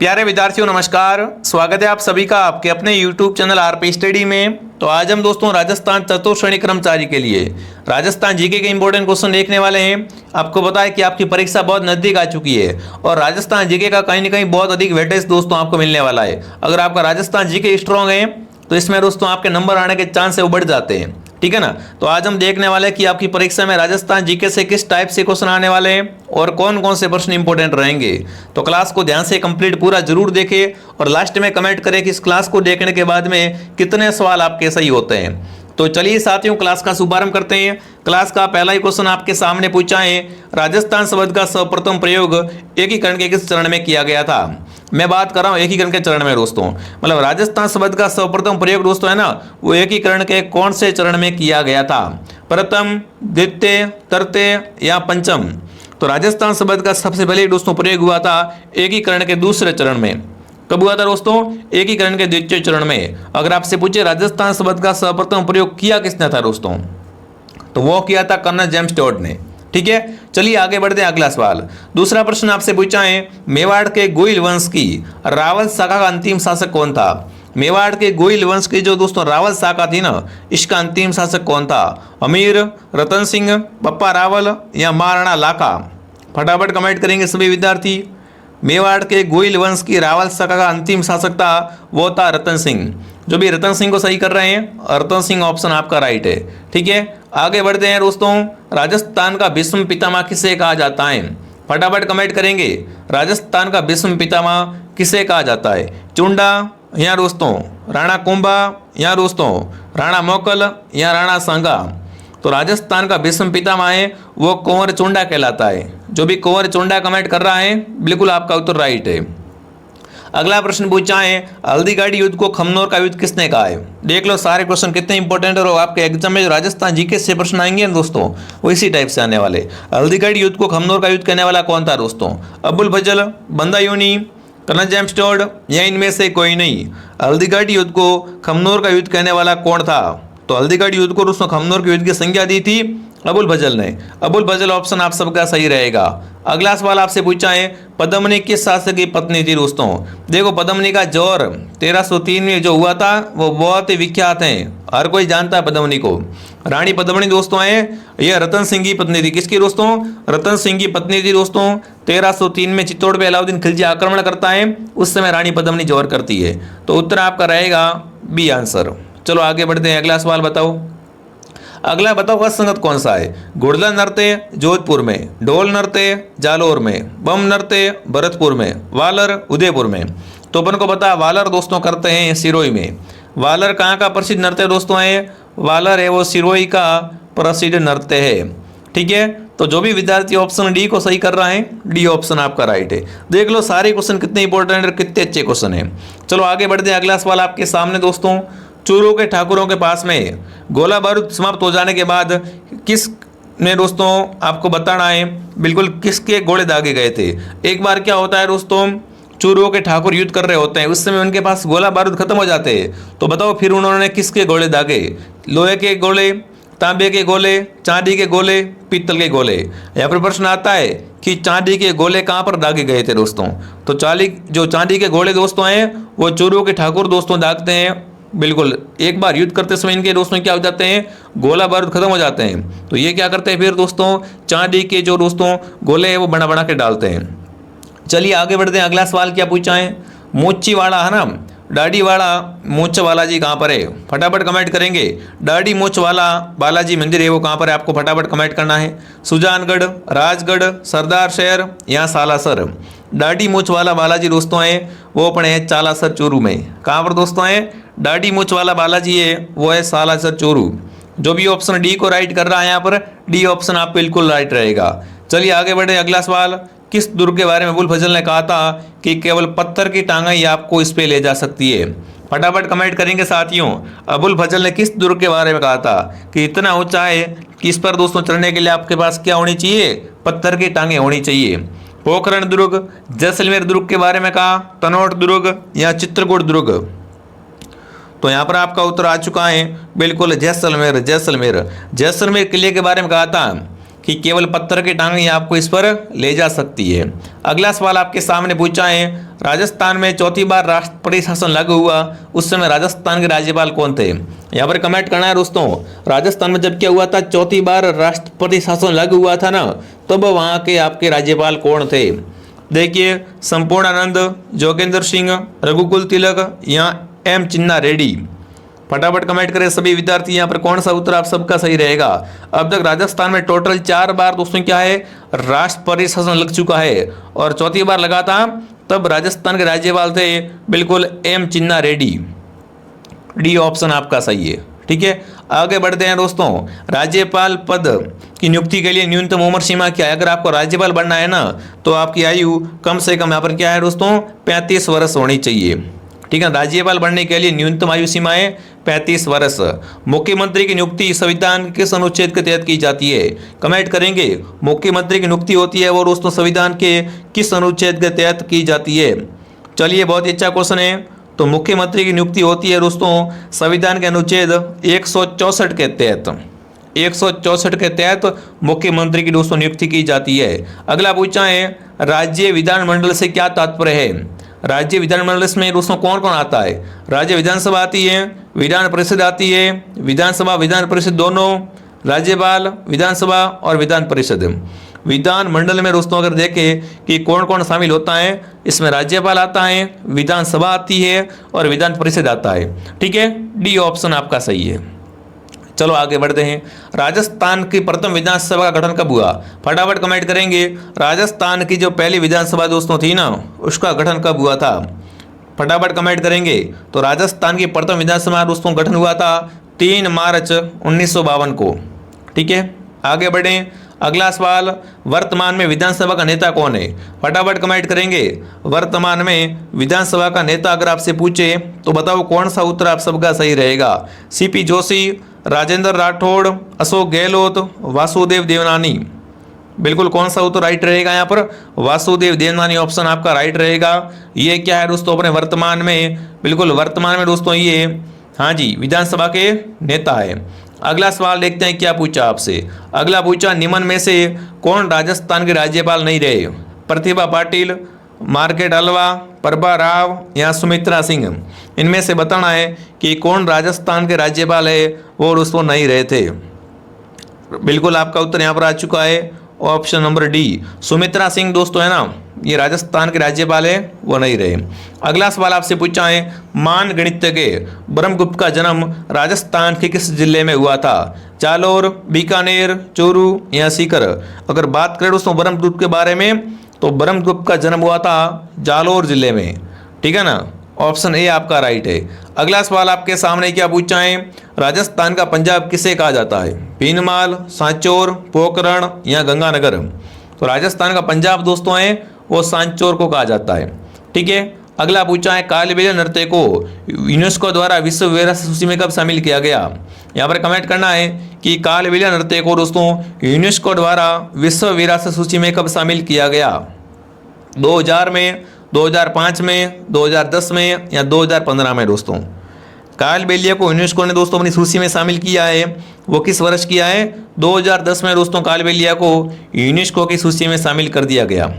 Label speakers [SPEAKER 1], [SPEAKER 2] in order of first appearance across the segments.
[SPEAKER 1] प्यारे विद्यार्थियों नमस्कार। स्वागत है आप सभी का आपके अपने YouTube चैनल आरपी स्टडी में। तो आज हम दोस्तों राजस्थान चतुर्थ श्रेणी कर्मचारी के लिए राजस्थान जीके के इंपॉर्टेंट क्वेश्चन देखने वाले हैं। आपको पता है कि आपकी परीक्षा बहुत नजदीक आ चुकी है और राजस्थान जीके का कहीं ना कहीं बहुत अधिक वेटेज दोस्तों आपको मिलने वाला है। अगर आपका राजस्थान जीके स्ट्रॉन्ग है तो इसमें दोस्तों आपके नंबर आने के चांस है वो बढ़ जाते हैं, ठीक है ना। तो आज हम देखने वाले हैं कि आपकी परीक्षा में राजस्थान जीके से किस टाइप से क्वेश्चन आने वाले हैं और कौन कौन से प्रश्न इंपॉर्टेंट रहेंगे। तो क्लास को ध्यान से कंप्लीट पूरा जरूर देखें और लास्ट में कमेंट करें कि इस क्लास को देखने के बाद में कितने सवाल आपके सही होते हैं। तो चलिए साथियों क्लास का शुभारंभ करते हैं। क्लास का पहला ही क्वेश्चन आपके सामने पूछा है, राजस्थान शब्द का सर्वप्रथम प्रयोग एकीकरण के किस चरण में किया गया था। मैं बात कर रहा हूँ एकीकरण के चरण में दोस्तों, मतलब राजस्थान शब्द का सर्वप्रथम प्रयोग दोस्तों है ना, वो एकीकरण के कौन से चरण में किया गया था, प्रथम, द्वितीय, तृतीय या पंचम। तो राजस्थान शब्द का सबसे पहले दोस्तों प्रयोग हुआ था एकीकरण के दूसरे चरण में। कब हुआ था दोस्तों? एकीकरण के द्वितीय चरण में। अगर आपसे पूछे राजस्थान शब्द का सर्वप्रथम प्रयोग किया किसने था दोस्तों, तो वो किया था कर्नल जेम्स टोड ने, ठीक है। चलिए आगे बढ़ते हैं, अगला सवाल। दूसरा प्रश्न आपसे पूछा है, मेवाड़ के गोइल वंश की रावल शाखा का अंतिम शासक कौन था। मेवाड़ के गोइल वंश की जो दोस्तों रावल शाखा थी ना, इसका अंतिम शासक कौन था, अमीर, रतन सिंह, पप्पा रावल या महाराणा लाखा। फटाफट कमेंट करेंगे सभी विद्यार्थी। मेवाड़ के गोइल वंश की रावल शाखा का अंतिम शासक था वो था रतन सिंह। जो भी रतन सिंह को सही कर रहे हैं, रतन सिंह ऑप्शन आपका राइट है, ठीक है। आगे बढ़ते हैं दोस्तों, राजस्थान का भीष्म पितामह किसे कहा जाता है। फटाफट कमेंट करेंगे, राजस्थान का भीष्म पितामह किसे कहा जाता है, चुंडा या दोस्तों राणा कुंभा या दोस्तों राणा मोकल या राणा सांगा। तो राजस्थान का भीष्म पितामह है वो कुंवर चुंडा कहलाता है। जो भी कुंवर चुंडा कमेंट कर रहा है बिल्कुल आपका उत्तर राइट है। अगला प्रश्न पूछा है, हल्दीघाटी युद्ध को खमनोर का युद्ध किसने कहा है। देख लो सारे क्वेश्चन कितने इंपॉर्टेंट है और आपके एग्जाम में जो राजस्थान जीके से प्रश्न आएंगे दोस्तों वो इसी टाइप से आने वाले। हल्दीघाटी युद्ध को खमनोर का युद्ध कहने वाला कौन था दोस्तों, अबुल फजल, बंदायूनी, कर्नल जेम्स टोड या इनमें से कोई नहीं। हल्दीघाटी युद्ध को खमनोर का युद्ध कहने वाला कौन था, तो हल्दीघाटी युद्ध को दोस्तों खमनोर के युद्ध की संज्ञा दी थी अबुल फजल ने। अबुल फजल ऑप्शन आप सबका सही रहेगा। अगला सवाल आपसे पूछा है, पद्मनी किस शासक की पत्नी थी दोस्तों। देखो पद्मनी का जोर 1303 में जो हुआ था वो बहुत ही विख्यात है, हर कोई जानता है पद्मनी को। रानी पद्मनी दोस्तों है यह रतन सिंह की पत्नी थी। किसकी दोस्तों? रतन सिंह की पत्नी थी दोस्तों। 1303 में चित्तौड़ पे अलाउद्दीन खिलजी आक्रमण करता है, उस समय रानी पद्मनी जोर करती है। तो उत्तर आपका रहेगा बी आंसर। चलो आगे बढ़ते हैं, अगला सवाल बताओ। अगला बताओ असंगत कौन सा है, घुड़दल नृत्य जोधपुर में, ढोल नृत्य जालोर में, बम नृत्य भरतपुर में, वालर उदयपुर में। तो अपन को पता वालर दोस्तों करते हैं सिरोही में। वालर कहाँ का प्रसिद्ध नृत्य दोस्तों है, वालर है वो सिरोही का प्रसिद्ध नृत्य है, ठीक है। तो जो भी विद्यार्थी ऑप्शन डी को सही कर रहा है, डी ऑप्शन आपका राइट है। देख लो सारे क्वेश्चन कितने इंपॉर्टेंट और कितने अच्छे क्वेश्चन है। चलो आगे बढ़ते हैं, अगला सवाल आपके सामने दोस्तों। चूरू के ठाकुरों के पास में गोला बारूद समाप्त हो जाने के बाद किस ने दोस्तों आपको बताना है बिल्कुल किसके गोले दागे गए थे। एक बार क्या होता है दोस्तों, चूरू के ठाकुर युद्ध कर रहे होते हैं, उस समय उनके पास गोला बारूद खत्म हो जाते हैं। तो बताओ फिर उन्होंने किसके गोले दागे, लोहे के गोले, तांबे के गोले, चांदी के गोले, पीतल के गोले। यहाँ पर प्रश्न आता है कि चांदी के गोले कहाँ पर दागे गए थे दोस्तों। तो चांदी के गोले दोस्तों हैं वो चूरू के ठाकुर दोस्तों दागते हैं। बिल्कुल एक बार युद्ध करते समय इनके दोस्तों क्या हो जाते हैं, गोला बारूद खत्म हो जाते हैं। तो ये क्या करते हैं फिर दोस्तों, चांदी के जो दोस्तों गोले हैं वो बना बना के डालते हैं। चलिए आगे बढ़ते हैं, अगला सवाल क्या पूछा है, मोची वाला है ना, दाढ़ी वाला मूछ वाला जी कहाँ पर है। फटाफट कमेंट करेंगे, दाढ़ी मूछ वाला बालाजी मंदिर है वो कहाँ पर है, आपको फटाफट कमेंट करना है। सुजानगढ़, राजगढ़, सरदार शहर या सालासर। दाढ़ी मूछ वाला बालाजी दोस्तों है वो अपने है चालासर चूरू में। कहाँ पर दोस्तों है, दाढ़ी मूछ वाला बालाजी है वो है सालासर चूरू। जो भी ऑप्शन डी को राइट कर रहा है यहाँ पर डी ऑप्शन आप बिल्कुल राइट रहेगा। चलिए आगे बढ़े, अगला सवाल। किस दुर्ग के बारे में अबुल फजल ने कहा था कि केवल पत्थर की टांगा ही आपको इस पे ले जा सकती है। फटाफट कमेंट करेंगे साथियों, अबुल फजल ने किस दुर्ग के बारे में कहा था कि इतना ऊंचा है कि इस पर दोस्तों चढ़ने के लिए आपके पास क्या होनी चाहिए, पत्थर की टांगे होनी चाहिए। पोखरण दुर्ग, जैसलमेर दुर्ग के बारे में कहा, तनोट दुर्ग या चित्रकूट दुर्ग। तो यहाँ पर आपका उत्तर आ चुका है बिल्कुल जैसलमेर। जैसलमेर किले के बारे में कहा था कि केवल पत्थर की टांग ही आपको इस पर ले जा सकती है। अगला सवाल आपके सामने पूछा है, राजस्थान में चौथी बार राष्ट्रपति शासन लागू हुआ उस समय राजस्थान के राज्यपाल कौन थे? यहाँ पर कमेंट करना है दोस्तों। राजस्थान में जब क्या हुआ था, चौथी बार राष्ट्रपति शासन लागू हुआ था ना, तब वहाँ के आपके राज्यपाल कौन थे? देखिए, संपूर्णानंद, जोगेंद्र सिंह, रघुकुल तिलक या एम चिन्ना रेड्डी। फटाफट कमेंट करें सभी विद्यार्थी, यहाँ पर कौन सा उत्तर आप सबका सही रहेगा। अब तक राजस्थान में टोटल 4 बार दोस्तों क्या है, राष्ट्रपति शासन लग चुका है और चौथी बार लगा था तब राजस्थान के राज्यपाल थे बिल्कुल एम चिन्ना रेड्डी। डी ऑप्शन आपका सही है। ठीक है, आगे बढ़ते हैं दोस्तों। राज्यपाल पद की नियुक्ति के लिए न्यूनतम उम्र सीमा क्या है? अगर आपको राज्यपाल बनना है ना, तो आपकी आयु कम से कम यहाँ पर क्या है दोस्तों, 35 वर्ष होनी चाहिए। ठीक है, राज्यपाल बनने के लिए न्यूनतम आयु सीमा है 35 वर्ष। मुख्यमंत्री की नियुक्ति संविधान के किस अनुच्छेद के तहत की जाती है? कमेंट करेंगे, मुख्यमंत्री की नियुक्ति होती है वो दोस्तों संविधान के किस अनुच्छेद के तहत की जाती है? चलिए, बहुत ही अच्छा क्वेश्चन है। तो मुख्यमंत्री की नियुक्ति होती है दोस्तों संविधान के अनुच्छेद 164 के तहत। 164 के तहत मुख्यमंत्री की दोस्तों नियुक्ति की जाती है। अगला पूछा है, राज्य विधानमंडल से क्या तात्पर्य है? राज्य विधानमंडल में दोस्तों कौन कौन आता है? राज्य विधानसभा आती है, विधान परिषद आती है, विधानसभा विधान परिषद दोनों, राज्यपाल, विधानसभा और विधान परिषद। विधान मंडल में दोस्तों अगर देखें कि कौन कौन शामिल होता है, इसमें राज्यपाल आता है, विधानसभा आती है और विधान परिषद आता है। ठीक है, डी ऑप्शन आपका सही है। चलो आगे बढ़ते हैं। राजस्थान की प्रथम विधानसभा का गठन कब हुआ? फटाफट कमेंट करेंगे, राजस्थान की जो पहली विधानसभा दोस्तों थी ना, उसका गठन कब हुआ था? फटाफट कमेंट करेंगे। तो राजस्थान की प्रथम विधानसभा दोस्तों गठन हुआ था 3 मार्च 1952 को। ठीक है, आगे बढ़ें। अगला सवाल, वर्तमान में विधानसभा का नेता कौन है? फटाफट कमेंट करेंगे, वर्तमान में विधानसभा का नेता अगर आपसे पूछे तो बताओ कौन सा उत्तर आप सबका सही रहेगा। सीपी जोशी, राजेंद्र राठौड़, अशोक गहलोत, वासुदेव देवनानी। बिल्कुल कौन सा उत्तर राइट रहेगा? यहाँ पर वासुदेव देवनानी ऑप्शन आपका राइट रहेगा। ये क्या है दोस्तों, अपने वर्तमान में, बिल्कुल वर्तमान में दोस्तों ये, हाँ जी, विधानसभा के नेता है। अगला सवाल देखते हैं क्या पूछा आपसे। अगला पूछा, निम्न में से कौन राजस्थान के राज्यपाल नहीं रहे? प्रतिभा पाटिल, मार्केट अलवा, प्रभा राव या सुमित्रा सिंह। इनमें से बताना है कि कौन राजस्थान के राज्यपाल है वो दोस्तों नहीं रहे थे। बिल्कुल आपका उत्तर यहाँ पर आ चुका है, option number D, Sumitra Singh दोस्तों है ना, ये राजस्थान के राज्यपाल है, वो नहीं रहे। अगला सवाल आपसे पूछा है, मान गणितज्ञ ब्रह्मगुप्त का जन्म राजस्थान के किस जिले में हुआ था? जालोर, बीकानेर, चूरू या सीकर। अगर बात करें दोस्तों ब्रह्मगुप्त के बारे में, तो ब्रह्मगुप्त का जन्म हुआ था जालोर जिले में। ठीक है ना, ऑप्शन ए आपका राइट है। अगला सवाल आपके सामने क्या पूछा है, राजस्थान का पंजाब किसे कहा जाता है? भीनमाल, सांचौर, पोखरण या गंगानगर। तो राजस्थान का पंजाब दोस्तों है वो सांचौर को कहा जाता है। ठीक है, अगला पूछा है, कालबेलिया नृत्य को यूनेस्को द्वारा विश्व विरासत सूची में कब शामिल किया गया? यहाँ पर कमेंट करना है कि कालबेलिया नृत्य को दोस्तों यूनेस्को द्वारा विश्व विरासत सूची में कब शामिल किया गया? 2000 में, 2005 में, 2010 में या 2015 में दोस्तों। कालबेलिया को यूनेस्को ने दोस्तों अपनी सूची में शामिल किया है, वो किस वर्ष किया है? 2010 में दोस्तों कालबेलिया को यूनेस्को की सूची में शामिल कर दिया गया।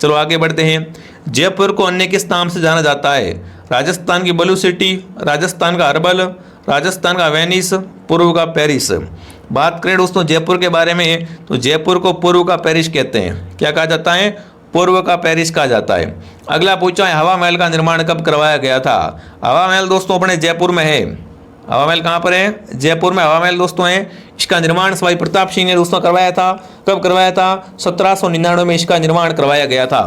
[SPEAKER 1] चलो आगे बढ़ते हैं। जयपुर को अन्य किस नाम से जाना जाता है? राजस्थान की ब्लू सिटी, राजस्थान का अरबल, राजस्थान का वेनिस, पूर्व का पेरिस। बात करें दोस्तों जयपुर के बारे में, तो जयपुर को पूर्व का पेरिस कहते हैं। क्या कहा जाता है? पूर्व का पेरिस कहा जाता है। अगला पूछा है, हवा महल का निर्माण कब करवाया गया था? हवा महल दोस्तों अपने जयपुर में है। हवा महल कहाँ पर है? जयपुर में हवा महल दोस्तों है। इसका निर्माण सवाई प्रताप सिंह ने दोस्तों करवाया था। कब करवाया था? 1799 में इसका निर्माण करवाया गया था।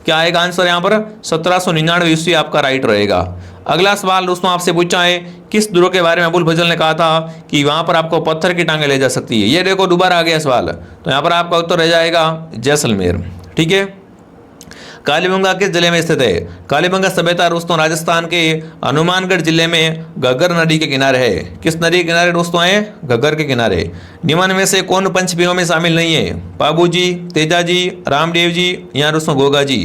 [SPEAKER 1] क्या आएगा आंसर यहाँ पर? 1799 ईस्वी आपका राइट रहेगा। अगला सवाल दोस्तों आपसे पूछा है, किस दुर्ग के बारे में अबुल फजल ने कहा था कि वहां पर आपको पत्थर की टांगे ले जा सकती है? ये देखो दोबारा आ गया सवाल, तो यहाँ पर आपका उत्तर रह जाएगा जैसलमेर। ठीक है, कालीबंगा किस जिले में स्थित है? कालीबंगा सभ्यता दोस्तों राजस्थान के हनुमानगढ़ जिले में घग्गर नदी के किनारे है। किस नदी के किनारे दोस्तों है? घग्गर के किनारे। निम्न में से कौन पंचपीरों में शामिल नहीं है? बाबूजी, तेजाजी, रामदेव जी या दोस्तों गोगा जी।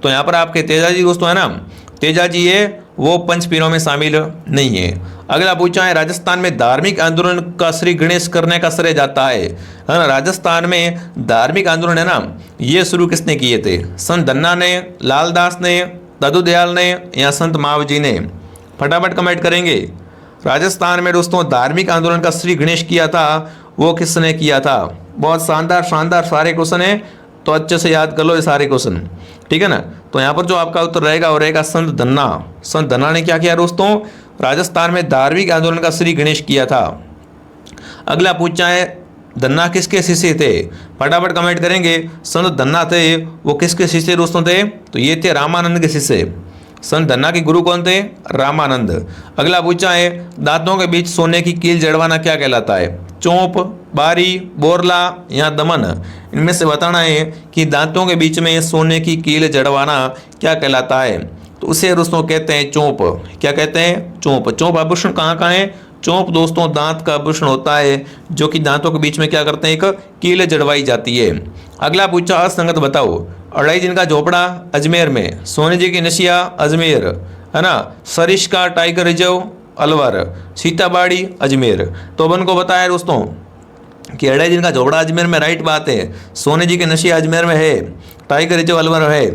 [SPEAKER 1] तो यहाँ पर आपके तेजाजी दोस्तों है ना, तेजाजी है वो पंचपीरों में शामिल नहीं है। अगला पूछा है राजस्थान में धार्मिक आंदोलन का श्री गणेश करने का श्रेय जाता है ना। राजस्थान में धार्मिक आंदोलन है ना, ये शुरू किसने किए थे? संत धन्ना ने, लालदास ने, दादू दयाल ने या संत मावजी ने? फटाफट कमेंट करेंगे। राजस्थान में दोस्तों धार्मिक आंदोलन का श्री गणेश किया था, वो किसने किया था? बहुत शानदार शानदार सारे क्वेश्चन है, तो अच्छे से याद कर लो ये सारे क्वेश्चन, ठीक है ना। तो यहाँ पर जो आपका उत्तर रहेगा वो रहेगा संत धन्ना। संत धन्ना ने क्या किया दोस्तों? राजस्थान में धार्मिक आंदोलन का श्री गणेश किया था। अगला पूछा है धन्ना किसके शिष्य थे? फटाफट कमेंट करेंगे। संत धन्ना थे वो किसके शिष्य दोस्तों थे? तो ये थे रामानंद के शिष्य। संत धन्ना के गुरु कौन थे? रामानंद। अगला पूछा है दांतों के बीच सोने की कील जड़वाना क्या कहलाता है? चोंप, बारी, बोरला या दमन? इनमें से बताना है कि दांतों के बीच में सोने की कील जड़वाना क्या कहलाता है? तो उसे दोस्तों कहते हैं चोंप। क्या कहते हैं? चोंप। चोंप आभूषण कहाँ कहाँ है? चोंप दोस्तों दांत का आभूषण होता है, जो कि दांतों के बीच में क्या करते हैं? एक कील जड़वाई जाती है। अगला पूछा असंगत बताओ। अढ़ाई दिन का झोपड़ा अजमेर में, सोने जी की नशिया अजमेर, है ना, सरिश का टाइगर रिजर्व अलवर, सीताबाड़ी अजमेर। तो अपन को बताया दोस्तों कि अढ़ाई दिन का झोपड़ा अजमेर में, राइट बात है। सोने जी की नशिया अजमेर में है, टाइगर रिजर्व अलवर है,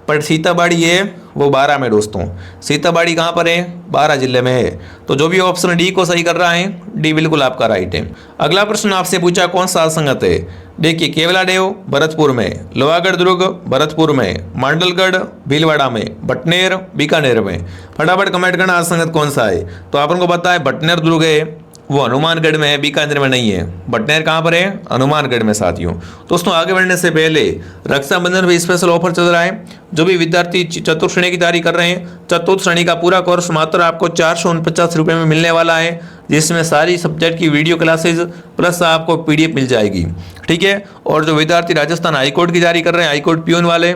[SPEAKER 1] पर सीताबाड़ी है वो 12 में दोस्तों। सीताबाड़ी कहाँ पर है? 12 जिले में है। तो जो भी ऑप्शन डी को सही कर रहा है, डी बिल्कुल आपका राइट है। अगला प्रश्न आपसे पूछा कौन सा असंगत है? देखिए केवलादेव भरतपुर में, लोहागढ़ दुर्ग भरतपुर में, मांडलगढ़ भीलवाड़ा में, भटनेर बीकानेर में। फटाफट कमेंट करना असंगत कौन सा है। तो अपन को पता है भटनेर दुर्ग है वो हनुमानगढ़ में है, बीकानेर में नहीं है। भटनेर कहाँ पर है? हनुमानगढ़ में साथियों। दोस्तों आगे बढ़ने से पहले रक्षाबंधन में स्पेशल ऑफर चल रहा है। जो भी विद्यार्थी चतुर्थ श्रेणी की तैयारी कर रहे हैं, चतुर्थ श्रेणी का पूरा कोर्स मात्र आपको 449 रुपये में मिलने वाला है, जिसमें सारी सब्जेक्ट की वीडियो क्लासेज प्लस आपको PDF मिल जाएगी, ठीक है। और जो विद्यार्थी राजस्थान हाईकोर्ट की तैयारी कर रहे हैं, हाईकोर्ट पियून वाले,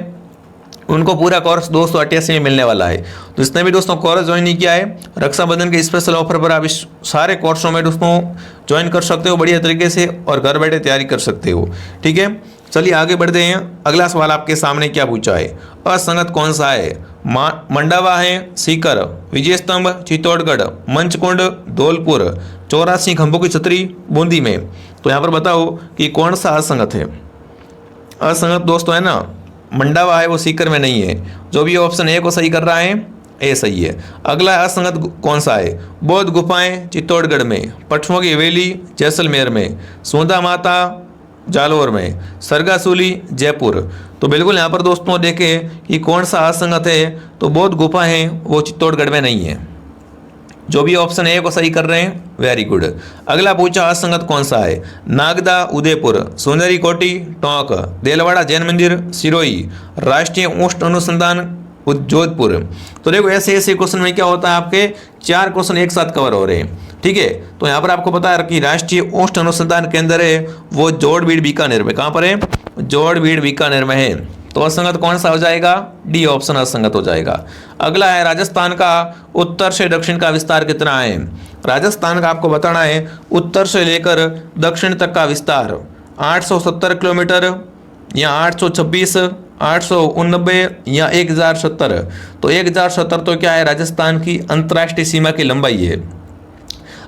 [SPEAKER 1] उनको पूरा कोर्स 288 में मिलने वाला है। तो इसने भी दोस्तों कोर्स ज्वाइन नहीं किया है, रक्षाबंधन के स्पेशल ऑफर पर आप इस सारे कोर्सों में दोस्तों ज्वाइन कर सकते हो बढ़िया तरीके से और घर बैठे तैयारी कर सकते हो, ठीक है। चलिए आगे बढ़ते हैं। अगला सवाल आपके सामने क्या पूछा है? असंगत कौन सा है? मंडावा है, सीकर, विजय स्तंभ चित्तौड़गढ़, मंचकुंड धौलपुर, 84 खंभों की छतरी बूंदी में। तो यहाँ पर बताओ कि कौन सा असंगत है? असंगत दोस्तों है ना, मंडावा है वो सीकर में नहीं है। जो भी ऑप्शन ए को सही कर रहा है, ए सही है। अगला असंगत कौन सा है? बौद्ध गुफाएं चित्तौड़गढ़ में, पटुओं की हवेली जैसलमेर में, सूंधा माता जालोर में, सरगासूली जयपुर। तो बिल्कुल यहाँ पर दोस्तों देखें कि कौन सा असंगत है। तो बौद्ध गुफा है वो चित्तौड़गढ़ में नहीं है। जो भी ऑप्शन ए को सही कर रहे हैं, वेरी गुड। अगला पूछा असंगत कौन सा है? नागदा उदयपुर, सुंदरी कोटी टोंक, देलवाड़ा जैन मंदिर सिरोही, राष्ट्रीय ऊष्ट अनुसंधान जोधपुर। तो देखो ऐसे ऐसे क्वेश्चन में क्या होता है, आपके 4 क्वेश्चन एक साथ कवर हो रहे हैं, ठीक है। तो यहाँ पर आपको पता है कि राष्ट्रीय ऊष्ट अनुसंधान केंद्र है वो जोड़बीड़ बीकानेर में। कहाँ पर है? जोड़बीड़ बीकानेर में है। तो असंगत कौन सा हो जाएगा? डी ऑप्शन असंगत हो जाएगा। अगला है राजस्थान का उत्तर से दक्षिण का विस्तार कितना है? राजस्थान का आपको बताना है उत्तर से लेकर दक्षिण तक का विस्तार 870 किलोमीटर या 826, 889 या 1070। तो 1070 तो क्या है? राजस्थान की अंतर्राष्ट्रीय सीमा की लंबाई है।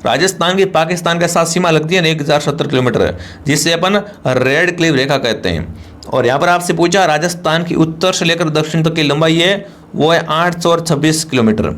[SPEAKER 1] राजस्थान की पाकिस्तान के साथ सीमा लगती है ना 1070 किलोमीटर, जिसे अपन रेड क्लिफ रेखा कहते हैं। और यहाँ पर आपसे पूछा राजस्थान की उत्तर से लेकर दक्षिण तक की लंबाई है वो है 826 किलोमीटर,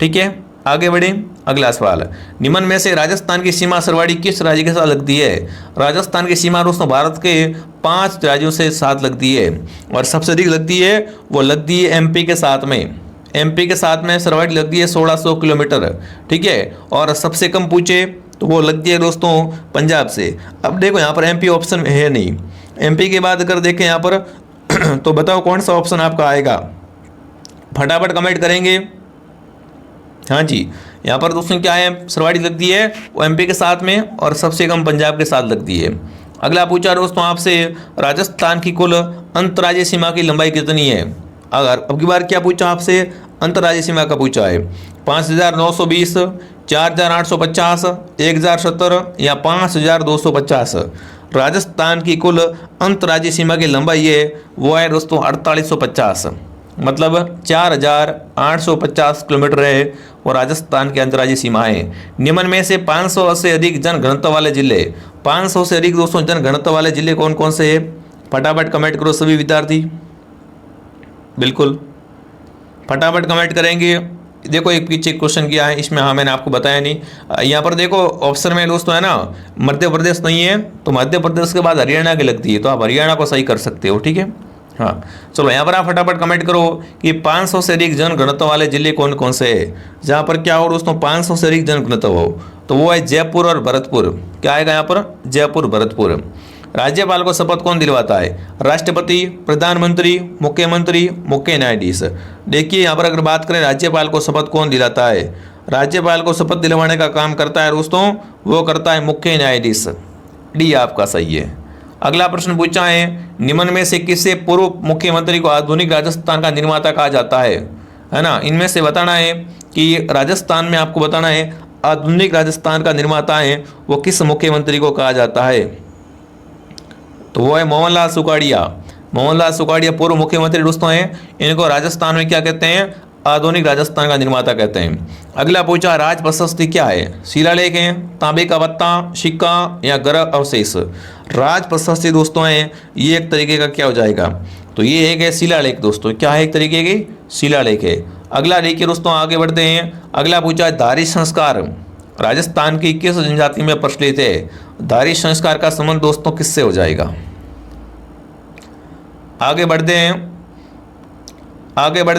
[SPEAKER 1] ठीक है। आगे बढ़े। अगला सवाल, निम्न में से राजस्थान की सीमा सरवाड़ी किस राज्य के साथ लगती है? राजस्थान की सीमा दोस्तों भारत के 5 राज्यों से साथ लगती है, और सबसे अधिक लगती है वो लगती है MP के साथ में। MP के साथ में सरवाड़ी लगती है 1600 किलोमीटर, ठीक है। और सबसे कम पूछे तो वो लगती है दोस्तों पंजाब से। अब देखो यहाँ पर MP ऑप्शन में है नहीं, MP के बाद अगर देखें यहाँ पर तो बताओ कौन सा ऑप्शन आपका आएगा? फटाफट कमेंट करेंगे। हाँ जी, यहाँ पर दोस्तों क्या है, सरवाड़ी लगती है वो MP के साथ में और सबसे कम पंजाब के साथ लगती है। अगला पूछा दोस्तों आपसे राजस्थान की कुल अंतर्राज्यीय सीमा की लंबाई कितनी है? अगर अब की बार क्या पूछा आपसे? अंतर्राज्यीय सीमा का पूछा है। 5920, 4850, 1070 या 5250। राजस्थान की कुल अंतर्राज्यीय सीमा की लंबाई है वो है दोस्तों 4850। मतलब 4,850 किलोमीटर है वो राजस्थान की अंतर्राज्यीय सीमा है। निम्न में से 500 से अधिक जनघनत्व वाले जिले, 500 से अधिक दोस्तों जनघनत्व वाले जिले कौन कौन से हैं? फटाफट कमेंट करो सभी विद्यार्थी, बिल्कुल फटाफट कमेंट करेंगे। देखो एक पीछे क्वेश्चन किया है इसमें, हाँ मैंने आपको बताया नहीं। यहाँ पर देखो ऑप्शन में दोस्तों है ना, मध्य प्रदेश नहीं है तो मध्य प्रदेश के बाद हरियाणा की लगती है, तो आप हरियाणा को सही कर सकते हो, ठीक है। हाँ चलो यहाँ पर आप फटाफट कमेंट करो कि 500 से अधिक जनघनत्व वाले जिले कौन कौन से हैं। जहाँ पर क्या हो दोस्तों 500 से अधिक जनघनत्व हो तो वो है जयपुर और भरतपुर। क्या आएगा यहाँ पर? जयपुर भरतपुर। राज्यपाल को शपथ कौन दिलवाता है? राष्ट्रपति, प्रधानमंत्री, मुख्यमंत्री, मुख्य न्यायाधीश। देखिए यहाँ पर अगर बात करें राज्यपाल को शपथ कौन दिलाता है, राज्यपाल को शपथ दिलवाने का काम करता है दोस्तों, वो करता है मुख्य न्यायाधीश। डी आपका सही है। अगला प्रश्न पूछा है, निम्न में से किसे पूर्व मुख्यमंत्री को आधुनिक राजस्थान का निर्माता कहा जाता है ना। इनमें से बताना है कि राजस्थान में आपको बताना है आधुनिक राजस्थान का निर्माता है वो किस मुख्यमंत्री को कहा जाता है, तो वो है मोहनलाल सुखाड़िया। मोहनलाल सुखाड़िया पूर्व मुख्यमंत्री दोस्तों हैं, इनको राजस्थान में क्या कहते हैं? आधुनिक राजस्थान का निर्माता कहते हैं। अगला पूछा, राज प्रशस्ति क्या है? शिलालेख है, तांबे का पत्ता, सिक्का या ग्रह अवशेष। राज प्रशस्ति दोस्तों है ये एक तरीके का क्या हो जाएगा, तो ये एक है शिलालेख दोस्तों। क्या है? एक तरीके की शिलालेख है। अगला देखिए दोस्तों आगे बढ़ते हैं। अगला पूछा है, धारी संस्कार राजस्थान की किस जनजाति में प्रचलित है? धारी संस्कार का संबंध दोस्तों किससे हो जाएगा? आगे बढ़ते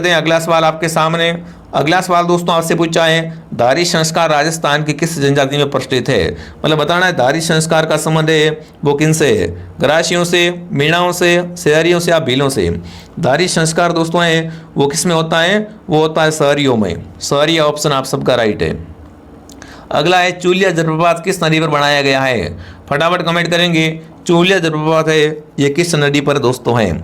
[SPEAKER 1] हैं अगला सवाल आपके सामने। अगला सवाल दोस्तों आपसे पूछा है, धारी संस्कार राजस्थान की किस जनजाति में प्रचलित है? मतलब बताना है धारी संस्कार का संबंध है वो किनसे है? ग्रासियों से, मीणाओं से, शहरियों से या भीलों से। धारी संस्कार दोस्तों है वो किस में होता है? वो होता है शहरियों में। शहरी ऑप्शन आप सबका राइट है। अगला है, चूलिया जलप्रपात किस नदी पर बनाया गया है? फटाफट कमेंट करेंगे। चूलिया जलप्रपात है ये किस नदी पर दोस्तों है?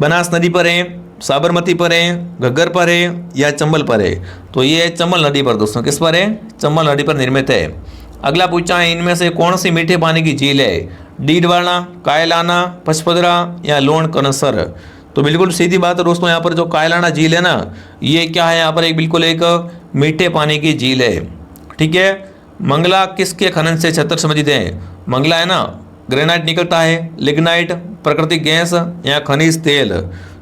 [SPEAKER 1] बनास नदी पर है, साबरमती पर है, घग्गर पर है या चंबल पर है? तो ये है चंबल नदी पर दोस्तों। किस पर है? चंबल नदी पर निर्मित है। अगला पूछा है, इनमें से कौन सी मीठे पानी की झील है? डीडवाना, कायलाना, पचपदरा या लोन कनसर। तो बिल्कुल सीधी बात है दोस्तों, यहाँ पर जो कायलाना झील है ना, ये क्या है? यहाँ पर एक बिल्कुल एक मीठे पानी की झील है, ठीक है। मंगला किसके खनन से क्षेत्र संबंधित है? मंगला है ना, ग्रेनाइट निकलता है, लिग्नाइट, प्राकृतिक गैस या खनिज तेल।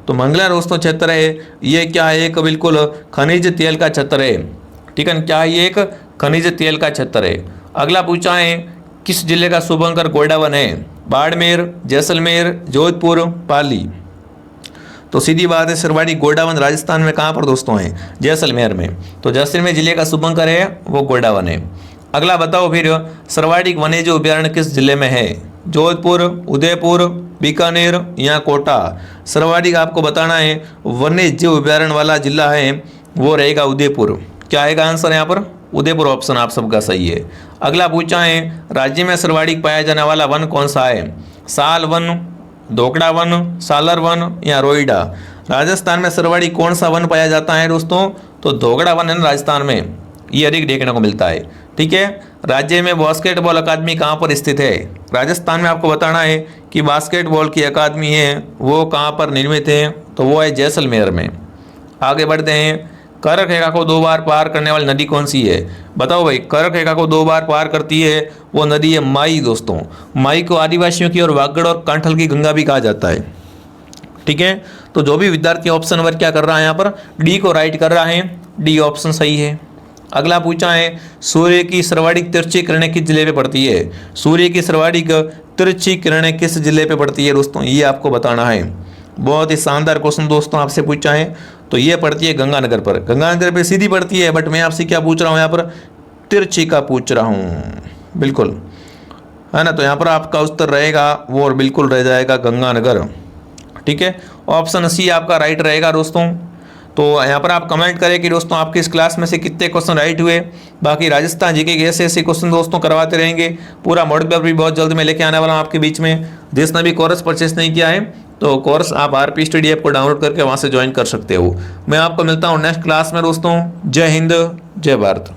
[SPEAKER 1] तो मंगला दोस्तों क्षेत्र है ये क्या है? एक बिल्कुल खनिज तेल का क्षेत्र है, ठीक है। क्या है? ये एक खनिज तेल का क्षेत्र है। अगला पूछा है, किस जिले का शुभंकर गोडावन है? बाड़मेर, जैसलमेर, जोधपुर, पाली। तो सीधी बात है, सरवाड़ी गोडावन राजस्थान में कहाँ पर दोस्तों है? जैसलमेर में। तो जैसलमेर जिले का शुभंकर है वो गोडावन है। अगला बताओ फिर, सर्वाधिक वन्यजीव अभ्यारण्य किस जिले में है? जोधपुर, उदयपुर, बीकानेर या कोटा। सर्वाधिक आपको बताना है वन्यजीव अभ्यारण्य वाला जिला है वो रहेगा उदयपुर। क्या आएगा आंसर यहाँ पर? उदयपुर ऑप्शन आप सबका सही है। अगला पूछा है, राज्य में सर्वाधिक पाया जाने वाला वन कौन सा है? साल वन, धोकड़ा वन, सालर वन या रोईडा। राजस्थान में सर्वाधिक कौन सा वन पाया जाता है दोस्तों? तो धोकड़ा वन है ना राजस्थान में, ये अधिक देखने को मिलता है, ठीक है। राज्य में बास्केटबॉल अकादमी कहाँ पर स्थित है? राजस्थान में आपको बताना है कि बास्केटबॉल की अकादमी है वो कहाँ पर निर्मित है, तो वो है जैसलमेर में। आगे बढ़ते हैं, करक रेखा को 2 बार पार करने वाली नदी कौन सी है? बताओ भाई, करक रेखा को 2 बार पार करती है वो नदी है माई दोस्तों। माई को आदिवासियों की और वागड़ और कांठल की गंगा भी कहा जाता है, ठीक है। तो जो भी विद्यार्थी ऑप्शन नंबर क्या कर रहा है यहाँ पर? डी को राइट कर रहा है, डी ऑप्शन सही है। अगला पूछा है, सूर्य की सर्वाधिक तिरछी किरणें किस जिले पे पड़ती है? सूर्य की सर्वाधिक तिरछी किरणें किस जिले पे पड़ती है दोस्तों? ये आपको बताना है। बहुत ही शानदार क्वेश्चन दोस्तों आपसे पूछा है। तो ये पड़ती है गंगानगर पर। गंगानगर पे सीधी पड़ती है, बट मैं आपसे क्या पूछ रहा हूँ यहाँ पर? तिरछी का पूछ रहा हूँ, बिल्कुल है ना। तो यहाँ पर आपका उत्तर रहेगा वो और बिल्कुल रह जाएगा गंगानगर, ठीक है। ऑप्शन सी आपका राइट रहेगा दोस्तों। तो यहाँ पर आप कमेंट करें कि दोस्तों आपकी इस क्लास में से कितने क्वेश्चन राइट हुए। बाकी राजस्थान जीके के ऐसे क्वेश्चन दोस्तों करवाते रहेंगे। पूरा मॉडल पेपर भी बहुत जल्द में लेके आने वाला हूँ आपके बीच में। जिसने भी कोर्स परचेस नहीं किया है तो कोर्स आप आरपी स्टडी ऐप को डाउनलोड करके वहाँ से ज्वाइन कर सकते हो। मैं आपको मिलता हूँ नेक्स्ट क्लास में दोस्तों। जय हिंद, जय भारत।